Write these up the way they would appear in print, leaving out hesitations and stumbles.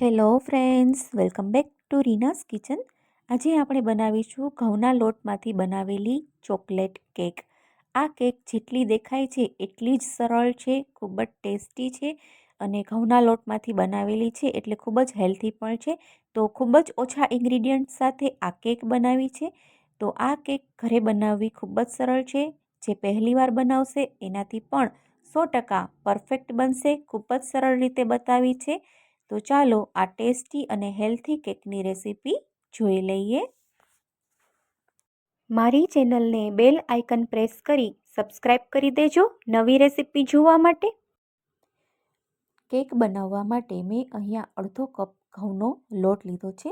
Hello friends, welcome back to Reena's kitchen. આજે આપણે બનાવીશું ઘઉંના લોટમાંથી બનાવેલી ચોકલેટ કેક. આ કેક જેટલી દેખાય છે એટલી જ સરળ છે, ખૂબ જ ટેસ્ટી છે અને ઘઉંના લોટમાંથી બનાવેલી છે એટલે ખૂબ જ હેલ્ધી પણ છે. તો ખૂબ જ ઓછા ઇન્ગ્રીડિયન્ટ સાથે આ કેક બનાવી છે. તો આ કેક ઘરે બનાવવી ખૂબ જ સરળ છે. જે પહેલીવાર બનાવશે એનાથી પણ 100% પરફેક્ટ બનશે. ખૂબ જ સરળ રીતે બતાવી છે. તો ચાલો આ ટેસ્ટી અને હેલ્થી કેકની રેસીપી જોઈ લઈએ. મારી ચેનલને બેલ આઇકન પ્રેસ કરી સબસ્ક્રાઇબ કરી દેજો નવી રેસીપી જોવા માટે. કેક બનાવવા માટે મેં અહીંયા અડધો કપ ઘઉંનો લોટ લીધો છે.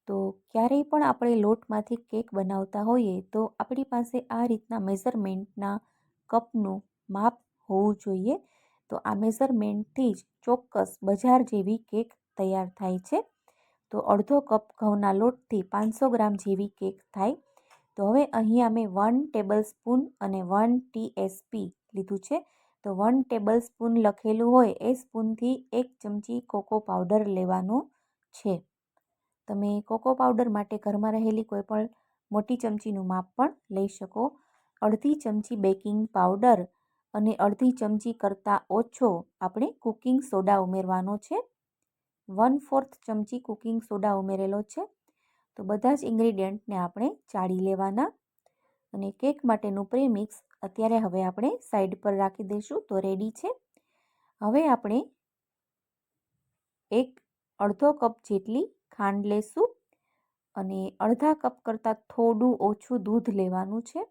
તો ક્યારેય પણ આપણે લોટમાંથી કેક બનાવતા હોઈએ તો આપણી પાસે આ રીતના મેઝરમેન્ટના કપનું માપ હોવું જોઈએ. તો આ મેઝરમેન્ટથી જ ચોક્કસ બજાર જેવી કેક તૈયાર થાય છે. તો અડધો કપ ઘઉંના લોટથી 500 ગ્રામ જેવી કેક થાય. તો હવે અહીંયા મેં 1 ટેબલ સ્પૂન અને 1 ટીએસપી લીધું છે. તો 1 ટેબલ સ્પૂન લખેલું હોય એ સ્પૂનથી 1 ચમચી કોકો પાવડર લેવાનો છે. તમે કોકો પાવડર માટે ઘરમાં રહેલી કોઈ પણ મોટી ચમચીનું માપ પણ લઈ શકો. અડધી ચમચી બેકિંગ પાવડર અને અડધી ચમચી કરતાં ઓછો આપણે કુકિંગ સોડા ઉમેરવાનો છે. 1/4 ચમચી કુકિંગ સોડા ઉમેરેલો છે. તો બધા જ ઇન્ગ્રીડિયન્ટને આપણે ચાળી લેવાના અને કેક માટેનું પ્રીમિક્સ અત્યારે હવે આપણે સાઈડ પર રાખી દઈશું. તો રેડી છે. હવે આપણે અડધો કપ જેટલી ખાંડ લેશું અને અડધા કપ કરતાં થોડું ઓછું દૂધ લેવાનું છે.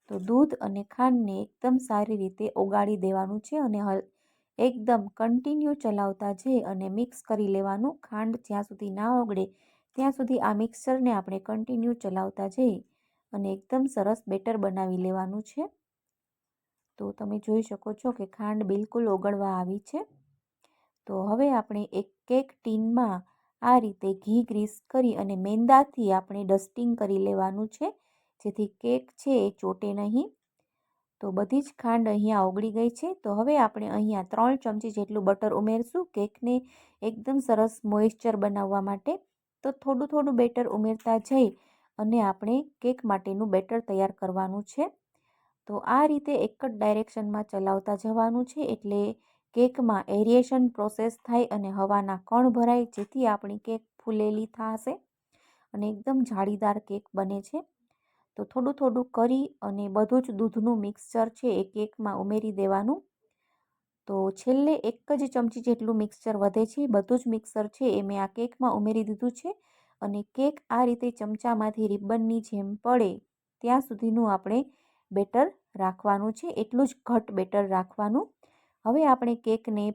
તો દૂધ અને ખાંડને એકદમ સારી રીતે ઓગાળી દેવાનું છે અને એકદમ કન્ટિન્યુ ચલાવતા જઈ અને મિક્સ કરી લેવાનું. ખાંડ જ્યાં સુધી ના ઓગળે ત્યાં સુધી આ મિક્સચરને આપણે કન્ટિન્યુ ચલાવતા જઈ અને એકદમ સરસ બેટર બનાવી લેવાનું છે. તો તમે જોઈ શકો છો કે ખાંડ બિલકુલ ઓગળવા આવી છે. તો હવે આપણે એક કેક ટીનમાં આ રીતે ઘી ગ્રીસ કરી અને મેંદાથી આપણે ડસ્ટિંગ કરી લેવાનું છે, જેથી કેક છે એ ચોટે નહીં. તો બધી જ ખાંડ અહીંયા ઓગળી ગઈ છે. તો હવે આપણે અહીંયા 3 ચમચી જેટલું બટર ઉમેરશું કેકને એકદમ સરસ મોઇસ્ચર બનાવવા માટે. તો થોડું થોડું બેટર ઉમેરતા જઈ અને આપણે કેક માટેનું બેટર તૈયાર કરવાનું છે. તો આ રીતે એક જ ડાયરેક્શનમાં ચલાવતા જવાનું છે એટલે કેકમાં એરિએશન પ્રોસેસ થાય અને હવાના કણ ભરાય, જેથી આપણી કેક ફૂલેલી થશે અને એકદમ જાળીદાર કેક બને છે. તો થોડું થોડું કરી અને બધું જ દૂધનું મિક્સચર છે એ કેકમાં ઉમેરી દેવાનું. તો છેલ્લે 1 જ ચમચી જેટલું મિક્સચર વધે છે. બધું જ મિક્સર છે એ મેં આ કેકમાં ઉમેરી દીધું છે અને કેક આ રીતે ચમચામાંથી રિબનની જેમ પડે ત્યાં સુધીનું આપણે બેટર રાખવાનું છે. એટલું જ ઘટ બેટર રાખવાનું. હવે આપણે કેકને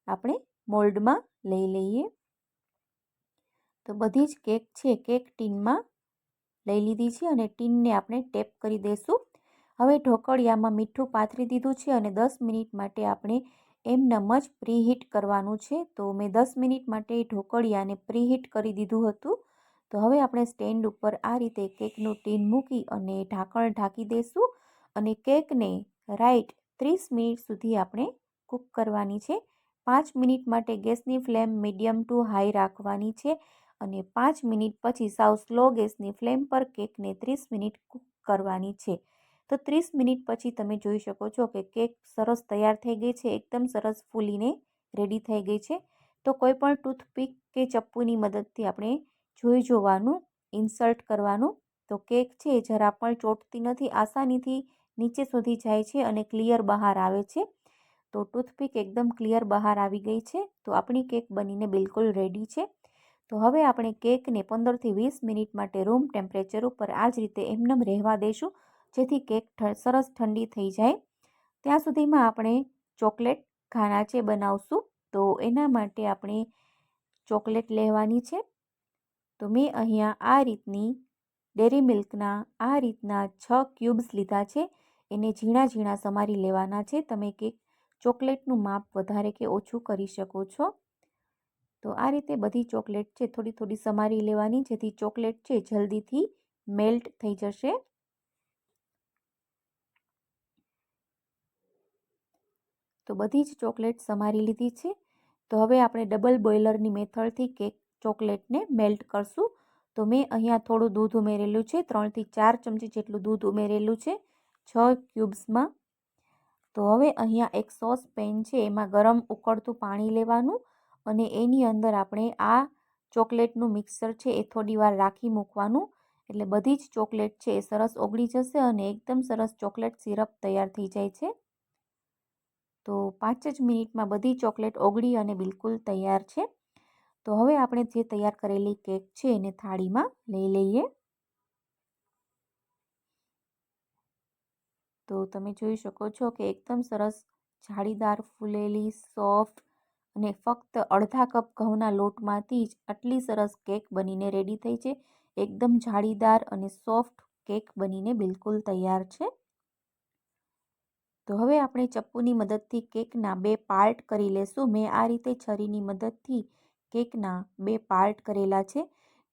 આપણે મોલ્ડમાં લઈ લઈએ. તો બધી જ કેક છે કેક ટીનમાં લઈ લીધી છે અને ટીનને આપણે ટેપ કરી દઈશું. હવે ઢોકળિયામાં મીઠું પાથરી દીધું છે અને 10 મિનિટ માટે આપણે એમનેમ જ પ્રીહીટ કરવાનું છે. તો મેં 10 મિનિટ માટે ઢોકળિયાને પ્રીહીટ કરી દીધું હતું. તો હવે આપણે સ્ટેન્ડ ઉપર આ રીતે કેકનું ટીન મૂકી અને ઢાંકણ ઢાંકી દઈશું અને કેકને રાઈટ 30 મિનિટ સુધી આપણે કૂક કરવાની છે. 5 મિનિટ માટે ગેસની ફ્લેમ મીડિયમ ટુ હાઈ રાખવાની છે અને 5 મિનિટ પછી સાવ સ્લો ગેસની ફ્લેમ પર કેકને 30 મિનિટ કૂક કરવાની છે. તો 30 મિનિટ પછી તમે જોઈ શકો છો કે કેક સરસ તૈયાર થઈ ગઈ છે, એકદમ સરસ ફૂલીને રેડી થઈ ગઈ છે. તો કોઈ પણ ટૂથપીક કે ચપ્પુની મદદથી આપણે જોઈ જોવાનું, ઇન્સર્ટ કરવાનું. તો કેક છે જરા પણ ચોટતી નથી, આસાનીથી નીચે સુધી જાય છે અને ક્લિયર બહાર આવે છે. તો ટૂથપીક એકદમ ક્લિયર બહાર આવી ગઈ છે. તો આપણી કેક બનીને બિલકુલ રેડી છે. તો હવે આપણે કેકને 15થી 20 મિનિટ માટે રૂમ ટેમ્પરેચર ઉપર આ જ રીતે એમનેમ રહેવા દઈશું, જેથી કેક સરસ ઠંડી થઈ જાય. ત્યાં સુધીમાં આપણે ચોકલેટ ઘાનાચે બનાવશું. તો એના માટે આપણે ચોકલેટ લેવાની છે. તો મેં અહીંયા આ રીતની ડેરી મિલ્કના આ રીતના 6 ક્યુબ્સ લીધા છે. એને ઝીણા ઝીણા સમારી લેવાના છે. તમે કેક ચોકલેટનું માપ વધારે કે ઓછું કરી શકો છો. તો આ રીતે બધી ચોકલેટ છે થોડી થોડી સમારી લેવાની, જેથી ચોકલેટ છે જલ્દીથી મેલ્ટ થઈ જશે. તો બધી જ ચોકલેટ સમારી લીધી છે. તો હવે આપણે ડબલ બોઇલરની મેથડથી કેક ચોકલેટને મેલ્ટ કરશું. તો મેં અહીંયા થોડું દૂધ ઉમેરેલું છે, 3 થી 4 ચમચી જેટલું દૂધ ઉમેરેલું છે 6 ક્યુબ્સમાં. તો હવે અહીંયા એક સોસ પેન છે, એમાં ગરમ ઉકળતું પાણી લેવાનું અને એની અંદર આપણે આ ચોકલેટનું મિક્સર છે એ થોડી વાર રાખી મૂકવાનું. એટલે બધી જ ચોકલેટ છે એ સરસ ઓગળી જશે અને એકદમ સરસ ચોકલેટ સિરપ તૈયાર થઈ જાય છે. તો 5 જ મિનિટમાં બધી ચોકલેટ ઓગળી અને બિલકુલ તૈયાર છે. તો હવે આપણે જે તૈયાર કરેલી કેક છે એને થાળીમાં લઈ લઈએ. તો તમે જોઈ શકો છો કે એકદમ સરસ જાળીદાર, ફૂલેલી, સોફ્ટ અને ફક્ત અડધા કપ ઘઉંના લોટમાંથી જ આટલી સરસ કેક બનીને રેડી થઈ છે. એકદમ જાળીદાર અને સોફ્ટ કેક બનીને બિલકુલ તૈયાર છે. તો હવે આપણે ચપ્પુની મદદથી કેકના 2 પાર્ટ કરી લેશું. મેં આ રીતે છરીની મદદથી કેકના 2 પાર્ટ કરેલા છે.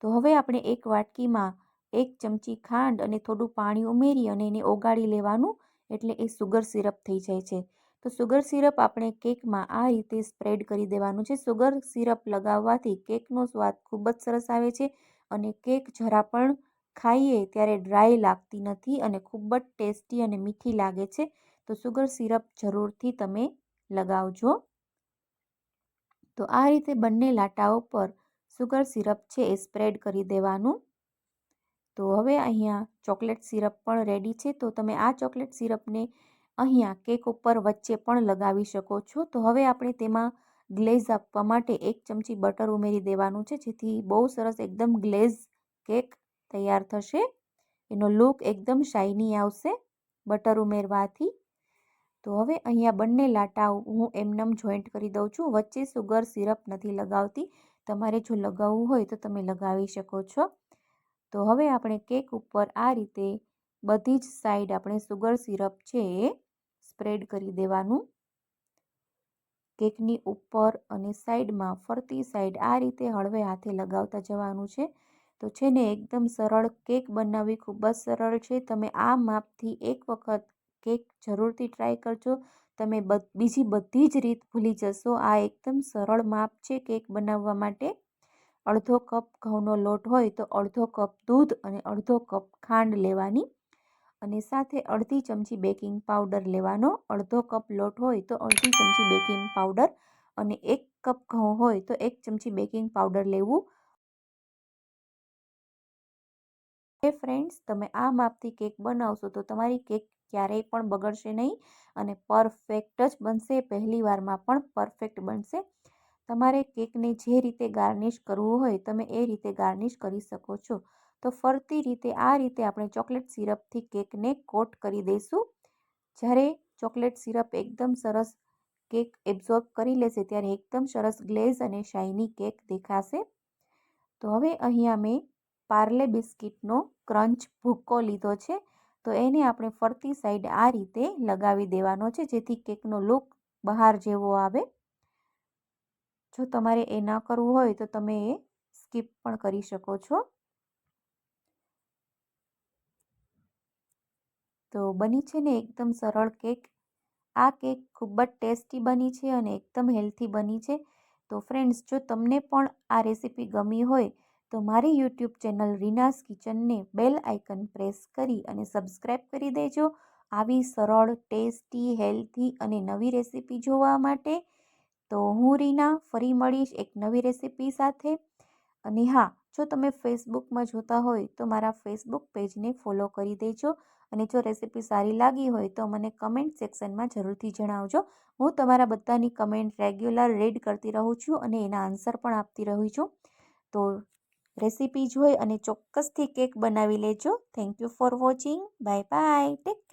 તો હવે આપણે એક વાટકીમાં 1 ચમચી ખાંડ અને થોડું પાણી ઉમેરી અને એને ઓગાળી લેવાનું, એટલે એ સુગર સિરપ થઈ જાય છે. તો સુગર સિરપ આપણે કેકમાં આ રીતે સ્પ્રેડ કરી દેવાનું છે. સુગર સિરપ લગાવવાથી કેકનો સ્વાદ ખૂબ જ સરસ આવે છે અને કેક જરા પણ ખાઈએ ત્યારે ડ્રાય લાગતી નથી અને ખૂબ જ ટેસ્ટી અને મીઠી લાગે છે. તો સુગર સિરપ જરૂરથી તમે લગાવજો. તો આ રીતે બંને લાટાઓ પર સુગર સિરપ છે એ સ્પ્રેડ કરી દેવાનું. તો હવે અહીંયા ચોકલેટ સિરપ પણ રેડી છે. તો તમે આ ચોકલેટ સિરપને અહીંયા કેક ઉપર વચ્ચે પણ લગાવી શકો છો. તો હવે આપણે તેમાં ગ્લેઝ આપવા માટે 1 ચમચી બટર ઉમેરી દેવાનું છે, જેથી બહુ સરસ એકદમ ગ્લેઝ કેક તૈયાર થશે. એનો લુક એકદમ શાઇની આવશે બટર ઉમેરવાથી. તો હવે અહીંયા બંને લાટાઓ હું એમનેમ જોઈન્ટ કરી દઉં છું. વચ્ચે સુગર સિરપ નથી લગાવતી. તમારે જો લગાવવું હોય તો તમે લગાવી શકો છો. તો હવે આપણે કેક ઉપર આ રીતે બધી જ સાઈડ આપણે સુગર સિરપ છે એ સ્પ્રેડ કરી દેવાનું. કેકની ઉપર અને સાઈડમાં ફરતી સાઈડ આ રીતે હળવે હાથે લગાવતા જવાનું છે. તો છે ને એકદમ સરળ કેક બનાવવી ખૂબ જ સરળ છે. તમે આ માપથી એક વખત કેક જરૂરથી ટ્રાય કરજો. તમે બીજી બધી જ રીત ભૂલી જશો. આ એકદમ સરળ માપ છે કેક બનાવવા માટે. અડધો કપ ઘઉંનો લોટ હોય તો અડધો કપ દૂધ અને અડધો કપ ખાંડ લેવાની અને સાથે અડધી ચમચી બેકિંગ પાવડર લેવાનો. અડધો કપ લોટ હોય તો અડધી ચમચી બેકિંગ પાવડર અને 1 કપ ઘઉં હોય તો 1 ચમચી બેકિંગ પાવડર લેવું. ફ્રેન્ડ્સ, તમે આ માપથી કેક બનાવશો તો તમારી કેક ક્યારેય પણ બગડશે નહીં અને પરફેક્ટ જ બનશે. પહેલી વારમાં પણ પરફેક્ટ બનશે. તમારે કેકને જે રીતે ગાર્નિશ કરવું હોય તમે એ રીતે ગાર્નિશ કરી શકો છો. તો ફરતી રીતે આ રીતે આપણે ચોકલેટ સિરપથી કેકને કોટ કરી દઈશું. જ્યારે ચોકલેટ સિરપ એકદમ સરસ કેક એબ્ઝોર્બ કરી લેશે ત્યારે એકદમ સરસ ગ્લેઝ અને શાઇની કેક દેખાશે. તો હવે અહીંયા મેં પાર્લે બિસ્કિટનો ક્રંચ ભૂક્કો લીધો છે. તો એને આપણે ફરતી સાઈડ આ રીતે લગાવી દેવાનો છે, જેથી કેકનો લુક બહાર જેવો આવે. જો તમારે એ ન કરવું હોય તો તમે એ સ્કીપ પણ કરી શકો છો. તો બની છે ને એકદમ સરળ કેક. આ કેક ખૂબ જ ટેસ્ટી બની છે અને એકદમ હેલ્થી બની છે. તો ફ્રેન્ડ્સ, જો તમને પણ આ રેસીપી ગમી હોય તો મારી યુટ્યુબ ચેનલ રીનાસ કિચનને બેલ આઇકન પ્રેસ કરી અને સબસ્ક્રાઈબ કરી દેજો. આવી સરળ, ટેસ્ટી, હેલ્થી અને નવી રેસીપી જોવા માટે. તો હું રીના ફરી મળીશ એક નવી રેસીપી સાથે. અને હા, જો તમે ફેસબુકમાં જોતા હોય તો મારા ફેસબુક પેજને ફોલો કરી દેજો. અને જો રેસીપી સારી લાગી હોય તો મને કમેન્ટ સેક્શનમાં જરૂરથી જણાવજો. હું તમારા બધાની કમેન્ટ રેગ્યુલર રીડ કરતી રહું છું અને એના આન્સર પણ આપતી રહું છું. તો રેસીપી જોઈ અને ચોક્કસથી કેક બનાવી લેજો. Thank you for watching. Bye bye. Take care.